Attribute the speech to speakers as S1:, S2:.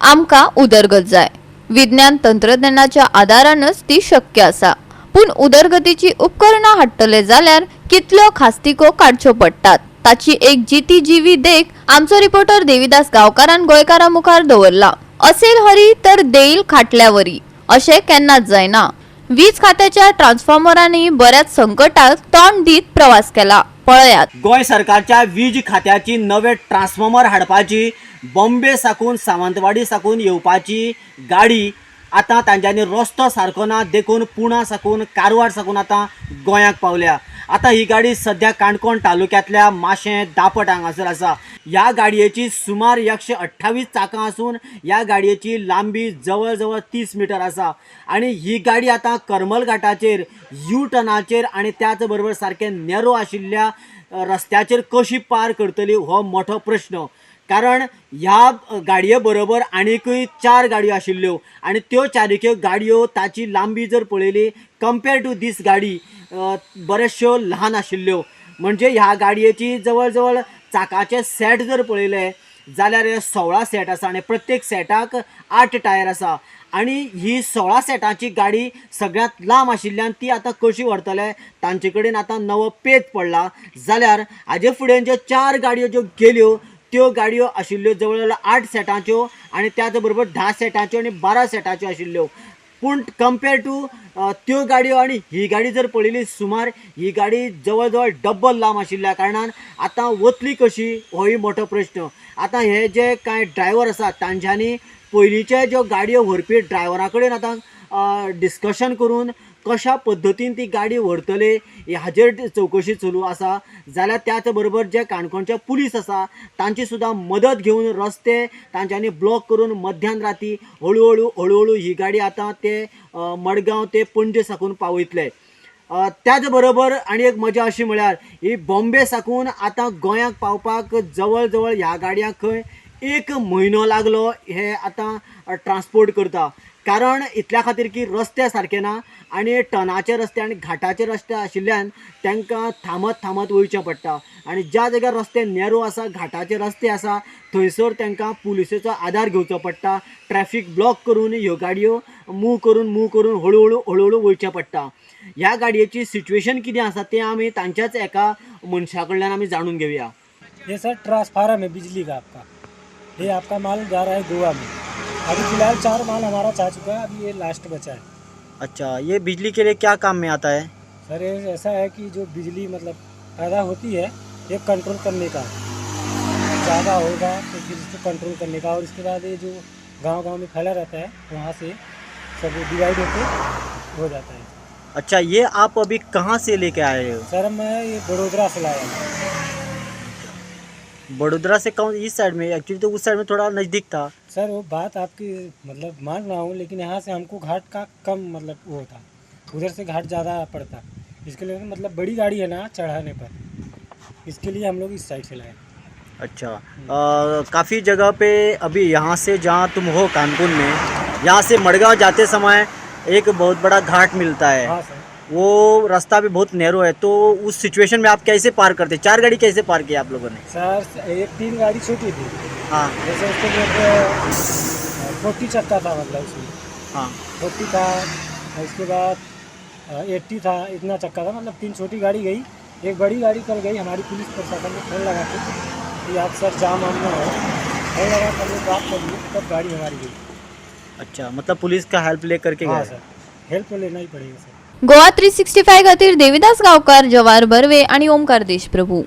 S1: आमका उदरगत जाय। विज्ञान तंत्रज्ञानाच्या आधारानच ती शक्य असा। पण उदरगतीची उपकरणा हाडटले जाल्यार कितल्यो खास्तिको काडच्यो पडटात ताची एक जिती जीवी देख आमचो रिपोर्टर देविदास गावकारान गोयकारा मुखार दवरला। असेल हरी तर देईल खाटल्यावरी अशें केन्नाच जायना। वीज खात्याच्या ट्रान्सफॉर्मरांनी बऱ्याच संकटाक तोंड दीत प्रवास केला। पळयात।
S2: गोय सरकारच्या वीज खात्याची नवे ट्रान्सफॉर्मर हाडपाची बॉम्बे साकून सावंतवाडी साकून येवपाची गाडी आता तांच्यांनी रस्तो सारको ना देखून पुणा साकून कारवार साकून आता गोंयाक पावल्या। आता ही गाडी सध्या काणकोण तालुक्यातल्या माशें दापट हांगासर आसा। ह्या गाडयेची सुमार 128 चाकां असून ह्या गाडयेची लांबी जवळ जवळ 30 मीटर आसा आणि ही गाडी आता करमल घाटाचेर यू टर्नाचेर आणि त्याच बरोबर सारखे नेरो आशिल्ल्या रस्त्याचेर कशी पार करतली हो मोठो प्रश्न। कारण ह्या गाडये बरोबर आनीकूय 4 गाडयो आशिल्ल्यो आणि त्यो चारिक्यो गाडयो ताची लांबी जर पळयली कंपेर टू दीस गाडी बऱ्याचश्यो ल्हान आशिल्ल्यो। म्हणजे ह्या गाडयेची जवळ जवळ चाकाचे सेट जर पळयले जाल्यार 16 सेट आसा आणि प्रत्येक सेटाक 8 टायर आसा आणि ही 16 सेटाची गाडी सगळ्यात लांब आशिल्ल्यान ती आता कशी व्हरतले तांचे कडेन आता नवो पेत पडला। जाल्यार हाजे फुडें ज्यो 4 गाडयो ज्यो गेल्यो त्यो गाडयो आशिल्ल्यो जवळ जवळ 8 सेटांच्यो आणि त्याच बरोबर 10 सेटांच्यो आणि 12 सेटांच्यो आशिल्ल्यो। पूण कंपेर टू त्यो गाडयो आणि ही गाडी जर पळयली सुमार ही गाडी जवळ जवळ डब्बल लांब आशिल्ल्या कारणान आता वतली कशी होय मोठो प्रश्न। आता हे जे कांय ड्रायव्हर आसात तांच्यांनी पयलींचे ज्यो गाडयो व्हरपी ड्रायव्हरा कडेन आता डिस्कशन करून कशा पद्धतीन ती गाडी व्हरतले हाजेर चौकशी चालू आसा। जाल्यार त्याच बरोबर जे काणकोणचे पुलीस आसा तांची सुद्दां मदत घेवन रस्ते तांच्यांनी ब्लॉक करून मध्यान राती हळू ही गाडी आता ते मडगांव ते पणजे साकून पावयतले। त्याच बरोबर आनी एक मजा अशी म्हळ्यार ही बॉम्बे साकून आता गोंयाक पावपाक जवळ जवळ ह्या गाडयांक खंय 1 म्हयनो लागलो हे आता ट्रान्सपोर्ट करता। कारण इतल्या खातीर की रस्ते सारके ना आणि टनाचे रस्ते आणि घाटाचे रस्ते आशिल्ल्यान तांकां थांबत वयचें पडटा आणि ज्या जाग्यार रस्ते नेरो आसा घाटाचे रस्ते आसा थंयसर तांकां पुलिसेचो आधार घेवचो पडटा। ट्रॅफिक ब्लॉक करून ह्यो गाडयो मूव करून हळू वयचें पडटा। ह्या गाडयेची सिच्युएशन कितें आसा तें आमी तांच्याच एका मनशा कडल्यान आमी जाणून घेवया।
S3: ये सर ट्रांसफार्मर है बिजली का आपका, ये आपका माल जा रहा है गोवा में। अभी फिलहाल 4 माल हमारा जा चुका है, अभी ये लास्ट बचा है।
S2: अच्छा, ये बिजली के लिए क्या काम में आता है?
S3: सर ये ऐसा है कि जो बिजली मतलब पैदा होती है ये कंट्रोल करने का, ज़्यादा होगा तो फिर इसको कंट्रोल करने का और इसके बाद ये जो गांव में फैला रहता है वहाँ से सब डिवाइड होकर हो जाता है।
S2: अच्छा, ये आप अभी कहाँ से लेके आए हो?
S3: सर मैं ये बड़ोदरा से लाया हूँ।
S2: बड़ोदरा से कौन इस साइड में? एक्चुअली तो उस साइड में थोड़ा नज़दीक था।
S3: सर वो बात आपकी मतलब मान रहा हूँ, लेकिन यहाँ से हमको घाट का कम मतलब वो होता, उधर से घाट ज़्यादा पड़ता। इसके लिए मतलब बड़ी गाड़ी है ना चढ़ाने पर, इसके लिए हम लोग इस साइड से लाए।
S2: अच्छा, काफ़ी जगह पे अभी यहाँ से जहाँ तुम हो कानपुर में, यहाँ से मडगांव जाते समय एक बहुत बड़ा घाट मिलता है।
S3: हाँ सर,
S2: वो रास्ता भी बहुत नैरो है, तो उस सिचुएशन में आप कैसे पार करते? 4 गाड़ी कैसे पार किया आप लोगों ने?
S3: सर एक 3 गाड़ी छोटी थी।
S2: हाँ,
S3: जैसे उसको 40 चक्का था, मतलब उसमें
S2: हाँ,
S3: 40 था, उसके बाद 80 था, इतना चक्का था। मतलब 3 छोटी गाड़ी गई, एक बड़ी गाड़ी कल गई। हमारी पुलिस प्रशासन ने फोन लगा के कि आप सर जाम आम ना हो, फोन लगा कर लो बात कर लो, तब गाड़ी हमारी गई।
S2: अच्छा, मतलब पुलिस का हेल्प ले करके
S3: हाँ
S2: गए?
S3: सर, हेल्प तो लेना ही पड़ेगा सर।
S1: गोवा 365 खातीर देविदास गावकार, जवाहर बर्वे आणि ओमकार देशप्रभू।